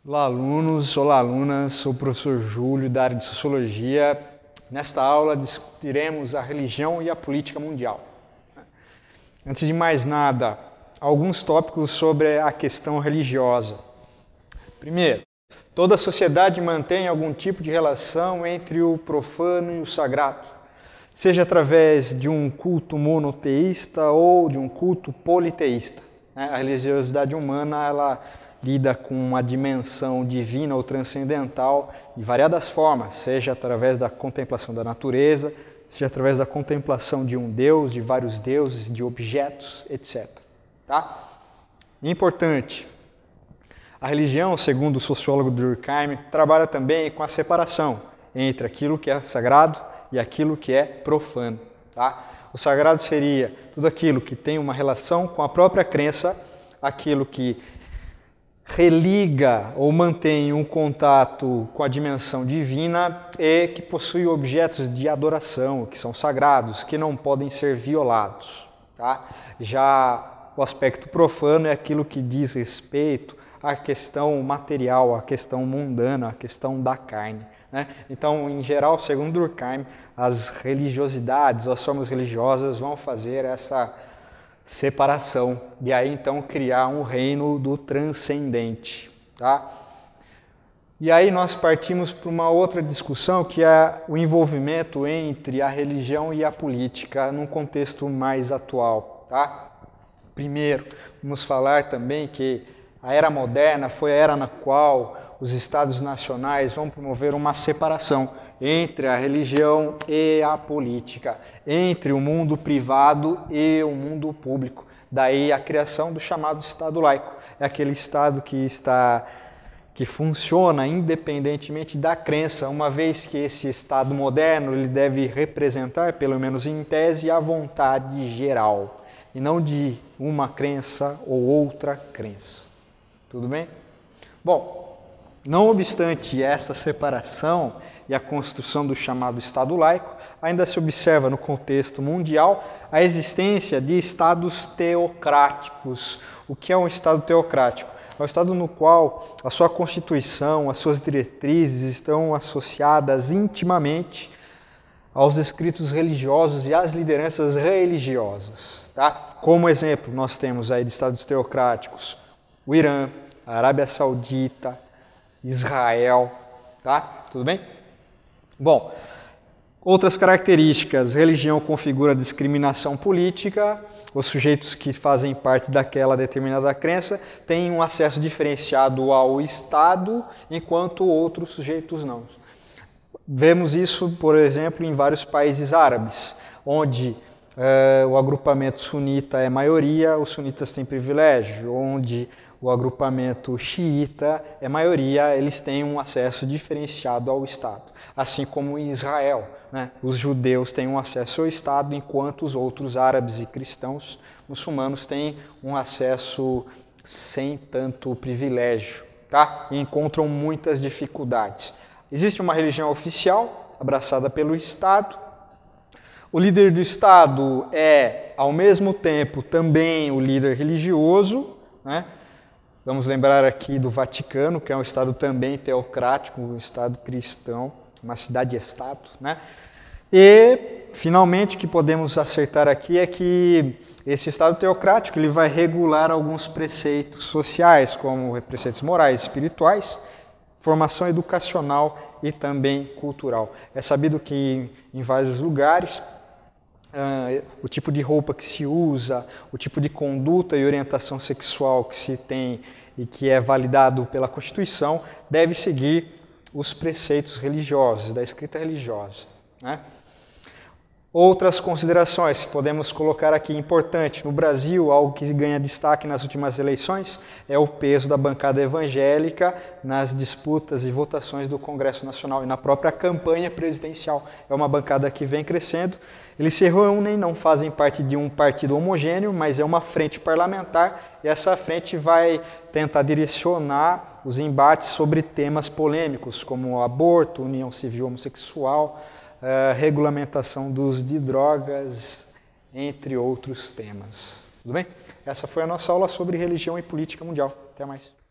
Olá alunos, olá alunas, sou o professor Júlio da área de Sociologia. Nesta aula discutiremos a religião e a política mundial. Antes de mais nada, alguns tópicos sobre a questão religiosa. Primeiro, toda sociedade mantém algum tipo de relação entre o profano e o sagrado, seja através de um culto monoteísta ou de um culto politeísta. A religiosidade humana, ela lida com uma dimensão divina ou transcendental de variadas formas, seja através da contemplação da natureza, seja através da contemplação de um Deus, de vários deuses, de objetos, etc. Tá? Importante, a religião, segundo o sociólogo Durkheim, trabalha também com a separação entre aquilo que é sagrado e aquilo que é profano. Tá? O sagrado seria tudo aquilo que tem uma relação com a própria crença, aquilo que religa ou mantém um contato com a dimensão divina e que possui objetos de adoração, que são sagrados, que não podem ser violados. Tá? Já o aspecto profano é aquilo que diz respeito à questão material, à questão mundana, à questão da carne. Né? Então, em geral, segundo Durkheim, as religiosidades, as formas religiosas vão fazer essa separação e aí então criar um reino do transcendente. Tá? E aí nós partimos para uma outra discussão que é o envolvimento entre a religião e a política num contexto mais atual. Tá? Primeiro, vamos falar também que a era moderna foi a era na qual os estados nacionais vão promover uma separação entre a religião e a política, entre o mundo privado e o mundo público. Daí a criação do chamado Estado laico. É aquele Estado que funciona independentemente da crença, uma vez que esse Estado moderno ele deve representar, pelo menos em tese, a vontade geral, e não de uma crença ou outra crença. Tudo bem? Bom, não obstante essa separação e a construção do chamado Estado laico, ainda se observa no contexto mundial a existência de estados teocráticos. O que é um estado teocrático? É um estado no qual a sua constituição, as suas diretrizes estão associadas intimamente aos escritos religiosos e às lideranças religiosas. Tá? Como exemplo, nós temos aí de estados teocráticos o Irã, a Arábia Saudita, Israel. Tá? Tudo bem? Bom, outras características. Religião configura discriminação política. Os sujeitos que fazem parte daquela determinada crença têm um acesso diferenciado ao Estado, enquanto outros sujeitos não. Vemos isso, por exemplo, em vários países árabes, onde o agrupamento sunita é maioria, os sunitas têm privilégio, onde o agrupamento xiita é maioria, eles têm um acesso diferenciado ao Estado. Assim como em Israel, né? Os judeus têm um acesso ao Estado, enquanto os outros árabes e cristãos muçulmanos têm um acesso sem tanto privilégio, tá? E encontram muitas dificuldades. Existe uma religião oficial, abraçada pelo Estado. O líder do Estado é, ao mesmo tempo, também o líder religioso, né? Vamos lembrar aqui do Vaticano, que é um Estado também teocrático, um Estado cristão, uma cidade-estado. Né? E, finalmente, o que podemos acertar aqui é que esse Estado teocrático ele vai regular alguns preceitos sociais, como preceitos morais, espirituais, formação educacional e também cultural. É sabido que em vários lugares o tipo de roupa que se usa, o tipo de conduta e orientação sexual que se tem e que é validado pela Constituição deve seguir os preceitos religiosos, da escrita religiosa. Né? Outras considerações que podemos colocar aqui importante. No Brasil, algo que ganha destaque nas últimas eleições é o peso da bancada evangélica nas disputas e votações do Congresso Nacional e na própria campanha presidencial. É uma bancada que vem crescendo. Eles se reúnem, não fazem parte de um partido homogêneo, mas é uma frente parlamentar e essa frente vai tentar direcionar os embates sobre temas polêmicos, como aborto, união civil homossexual, regulamentação do uso de drogas, entre outros temas. Tudo bem? Essa foi a nossa aula sobre religião e política mundial. Até mais.